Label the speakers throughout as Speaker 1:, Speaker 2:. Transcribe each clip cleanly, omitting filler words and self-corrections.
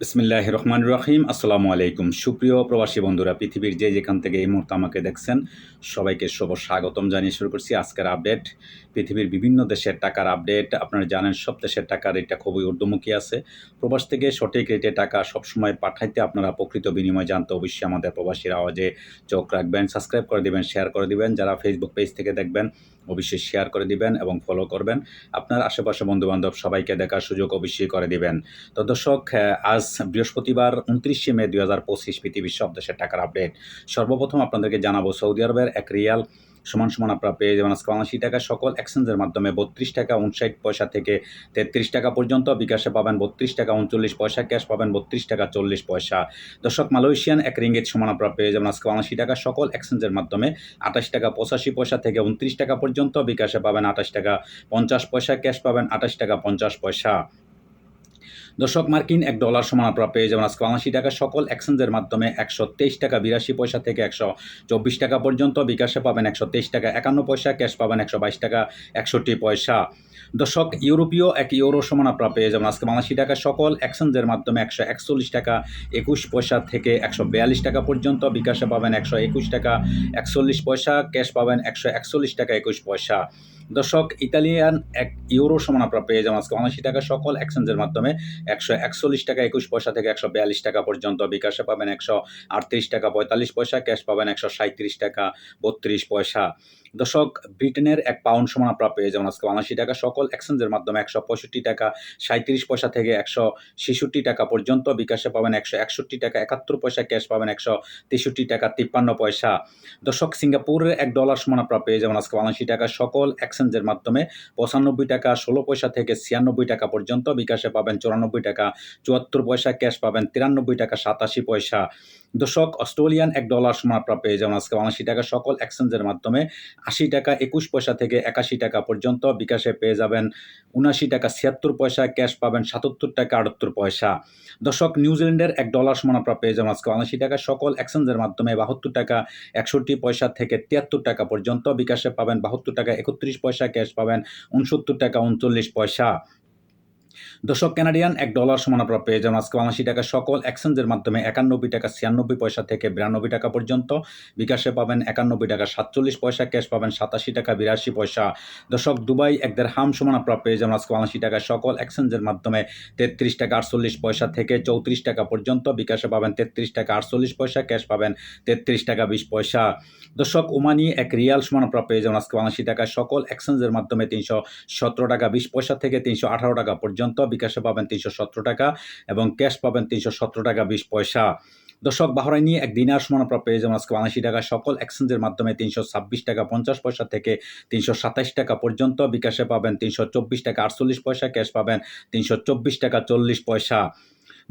Speaker 1: বিসমিল্লাহির রহমানির রহিম। আসসালামু আলাইকুম। সুপ্রিয় প্রবাসী বন্ধুরা, পৃথিবীর যে যেখান থেকে এই মুহূর্তে আমাকে দেখছেন, সবাইকে শুভ স্বাগতম জানিয়ে শুরু করছি আজকের আপডেট। পৃথিবীর বিভিন্ন দেশের টাকার আপডেট। আপনারা জানেন সব দেশের টাকার রেটটা খুবই ঊর্ধ্বমুখী আছে। প্রবাস থেকে সঠিক রেটে টাকা সবসময় পাঠাইতে আপনারা প্রকৃত বিনিময় জানতে অবশ্যই আমাদের প্রবাসীর আওয়াজে চোখ রাখবেন, সাবস্ক্রাইব করে দিবেন, শেয়ার করে দিবেন। যারা ফেসবুক পেজ থেকে দেখবেন অবশ্যই শেয়ার করে দিবেন এবং ফলো করবেন। আপনার আশেপাশে বন্ধুবান্ধব সবাইকে দেখার সুযোগ অবশ্যই করে দিবেন। তো দর্শক, আজ বৃহস্পতিবার 29শে মে 2025 পৃথিবীর সব দেশের টাকার আপডেট। সর্বপ্রথম আপনাদেরকে জানাবো সৌদি আরবের এক রিয়াল সমান সমান আপনারা পেয়ে যাবেন আজকে ৮৯ টাকা। সকল এক্সচেঞ্জের মাধ্যমে ৩২ টাকা ৫৯ পয়সা থেকে ৩৩ টাকা পর্যন্ত। বিকাশে পাবেন ৩২ টাকা ৩৯ পয়সা, ক্যাশ পাবেন ৩২ টাকা ৪০ পয়সা। দর্শক, মালয়েশিয়ান এক রিঙ্গিত সমান আপনারা পেয়ে যাবেন আজকে ৮৯ টাকা। সকল এক্সচেঞ্জের মাধ্যমে ২৮ টাকা ৮৫ পয়সা থেকে ২৯ টাকা পর্যন্ত। বিকাশে পাবেন ২৮ টাকা ৫০ পয়সা, ক্যাশ পাবেন ২৮ টাকা ৫০ পয়সা। দর্শক, মার্কিন $1 সমান আপনারা পেয়ে যাবেন আজকে ৮৯ টাকা। সকল এক্সচেঞ্জের মাধ্যমে ১২৩ টাকা ৮২ পয়সা থেকে ১২৪ টাকা পর্যন্ত। বিকাশে পাবেন ১২৩ টাকা ৫১ পয়সা, ক্যাশ পাবেন ১২২ টাকা ৬১ পয়সা। দর্শক, ইউরোপীয় এক ইউরো সমান আপনারা পেয়ে যাবেন আজকে ৮৯ টাকা। সকল এক্সচেঞ্জের মাধ্যমে ১৪১ টাকা ২১ পয়সা থেকে ১৪২ টাকা পর্যন্ত। বিকাশে পাবেন ১২১ টাকা ৪১ পয়সা, ক্যাশ পাবেন ১৪১ টাকা ২১ পয়সা। দর্শক, ইতালিয়ান এক ইউরো সমান আপনারা পেয়ে যাবেন আজকে ৮৯ টাকা। সকল এক্সচেঞ্জের মাধ্যমে ১৪১ টাকা ২১ পয়সা থেকে ১৪২ টাকা পর্যন্ত। বিকাশে পাবেন ১৩৮ টাকা ৪৫ পয়সা, ক্যাশ পাবেন ১৩৭ টাকা ৩২ পয়সা। দর্শক, ব্রিটেনের এক পাউন্ড সমান আপনারা পেয়ে যাবেন আজকে ৮৯ টাকা। সকল এক্সচেঞ্জের মাধ্যমে ১৬৫ টাকা ৩৭ পয়সা থেকে ১৬৬ টাকা পর্যন্ত। বিকাশে পাবেন ১৬১ টাকা ৭১ পয়সা, ক্যাশ পাবেন ১৬৩ টাকা ৫৩ পয়সা। দর্শক, সিঙ্গাপুরের $1 সমান আপনারা পেয়ে যাবেন আজকে ৮৯ টাকা। সকল এক্সচেঞ্জের মাধ্যমে ৯৫ টাকা ১৬ পয়সা থেকে ৯৬ টাকা পর্যন্ত। বিকাশে পাবেন ৯৪ টাকা ৭৪ পয়সা, ক্যাশ পাবেন ৯৩ টাকা ৮৭ পয়সা। দর্শক, অস্ট্রেলিয়ান $1 সমান আপনারা পেয়ে যাবেন আজকে ৮৯ টাকা। সকল এক্সচেঞ্জের মাধ্যমে ৮০ টাকা ২১ পয়সা থেকে ৮১ টাকা পর্যন্ত। বিকাশে পেয়ে যাবেন ৭৯ টাকা ৭৬ পয়সা, ক্যাশ পাবেন ৭৭ টাকা ৭৮ পয়সা। দর্শক, নিউজিল্যান্ডের $1 সমান আপনারা পেয়ে যাবেন আজকে ৮৯ টাকা। সকল এক্সচেঞ্জের মাধ্যমে ৭২ টাকা ৬১ পয়সা থেকে ৭৩ টাকা পর্যন্ত। বিকাশে পাবেন ৭২ টাকা ৩১ পয়সা, ক্যাশ পাবেন ৬৯ টাকা ৩৯ পয়সা। দর্শক, কানাডিয়ান $1 সমান আপনারা পেয়ে যাবেন আজকে ৮৯ টাকা। সকল এক্সচেঞ্জের মাধ্যমে ৯১ টাকা ৯৬ পয়সা থেকে ৯২ টাকা পর্যন্ত। বিকাশে পাবেন ৯১ টাকা ৪৭ পয়সা, ক্যাশ পাবেন ৮৭ টাকা ৮২ পয়সা। দর্শক, দুবাই এক দিরহাম সমান আপনারা পেয়ে যাবেন আজকে ৮৯ টাকা। সকল এক্সচেঞ্জের মাধ্যমে ৩৩ টাকা ৪৮ পয়সা থেকে ৩৪ টাকা পর্যন্ত। বিকাশে পাবেন ৩৩ টাকা ৪৮ পয়সা, ক্যাশ পাবেন ৩৩ টাকা ২০ পয়সা। দর্শক, ওমানি এক রিয়াল সমান আপনারা পেয়ে যাবেন আজকে ৮৯ টাকা। সকল এক্সচেঞ্জের মাধ্যমে ৩১৭ টাকা ২০ পয়সা থেকে ৩১৮ টাকা পর্যন্ত। বিকাশে পাবেন ৩১৭ টাকা এবং ক্যাশ পাবেন ৩১৭ টাকা ২০ পয়সা। দর্শক, বাহরাইনি এক দিনার সমান আপনারা পেয়ে যাবেন আজকে ৮৯ টাকা। সকল এক্সচেঞ্জের মাধ্যমে ৩২৬ টাকা ৫০ পয়সা থেকে ৩২৭ টাকা পর্যন্ত। বিকাশে পাবেন ৩২৪ টাকা ৪৮ পয়সা, ক্যাশ পাবেন ৩২৪ টাকা ৪০ পয়সা।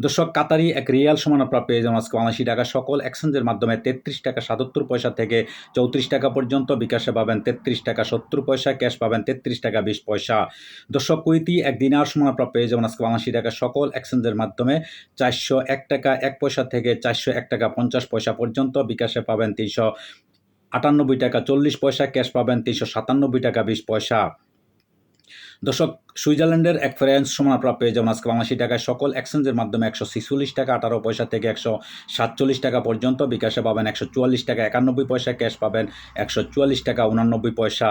Speaker 1: দর্শক, কাতারি এক রিয়াল সমান আপনারা পেয়ে যাবেন আজকে ৮৯ টাকা। সকল এক্সচেঞ্জের মাধ্যমে ৩৩ টাকা ৭৭ পয়সা থেকে ৩৪ টাকা পর্যন্ত। বিকাশে পাবেন ৩৩ টাকা ৭০ পয়সা, ক্যাশ পাবেন ৩৩ টাকা ২০ পয়সা। দর্শক, কুয়েতি এক দিনার সমান আপনারা পেয়ে যাবেন আজকে ৮৯ টাকা। সকল এক্সচেঞ্জের মাধ্যমে ৪০১ টাকা ১ পয়সা থেকে ৪০১ টাকা ৫০ পয়সা পর্যন্ত। বিকাশে পাবেন ৩৯৮ টাকা ৪০ পয়সা, ক্যাশ পাবেন ৩৯৭ টাকা ২০ পয়সা। দর্শক, সুইজারল্যান্ডের এক ফ্রান্স সমান আপনারা পেয়ে যাবেন আজকে ৮৯ টাকায়। সকল এক্সচেঞ্জের মাধ্যমে ১৪৬ টাকা ১৮ পয়সা থেকে ১৪৭ টাকা পর্যন্ত। বিকাশে পাবেন ১৪৪ টাকা ৯১ পয়সা, ক্যাশ পাবেন ১৪৪ টাকা ৮৯ পয়সা।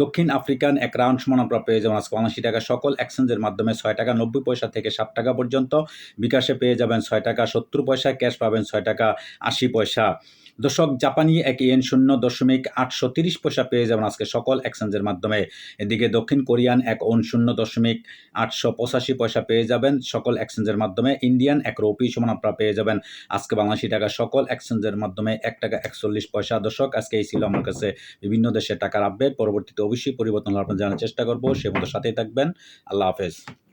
Speaker 1: দক্ষিণ আফ্রিকান এক রাউন্ড সমান আপনারা পেয়ে যাবেন আজকে ৮৯ টাকা। সকল এক্সচেঞ্জের মাধ্যমে ৬ টাকা ৯০ পয়সা থেকে ৭ টাকা পর্যন্ত। বিকাশে পেয়ে যাবেন ৬ টাকা ৭০ পয়সা, ক্যাশ পাবেন ৬ টাকা ৮০ পয়সা। দর্শক, জাপানি এক ইয়েন ০.৮৩০ পয়সা পেয়ে যাবেন আজকে সকল এক্সচেঞ্জের মাধ্যমে। এদিকে দক্ষিণ কোরিয়ান এক ওন ০.৮৮৫ পয়সা পেয়ে যাবেন সকল এক্সচেঞ্জের মাধ্যমে। ইন্ডিয়ান এক রুপি সমান আপনারা পেয়ে যাবেন আজকে ৮২ টাকা। সকল এক্সচেঞ্জের মাধ্যমে ১ টাকা ৪১ পয়সা। দর্শক, আজকে এই ছিল আমার কাছে বিভিন্ন দেশের টাকার আপডেট। পরবর্তীতে অবশ্যই পরিবর্তন আপনারা জানার চেষ্টা করব। সে মতো সাথেই থাকবেন। আল্লাহ হাফেজ।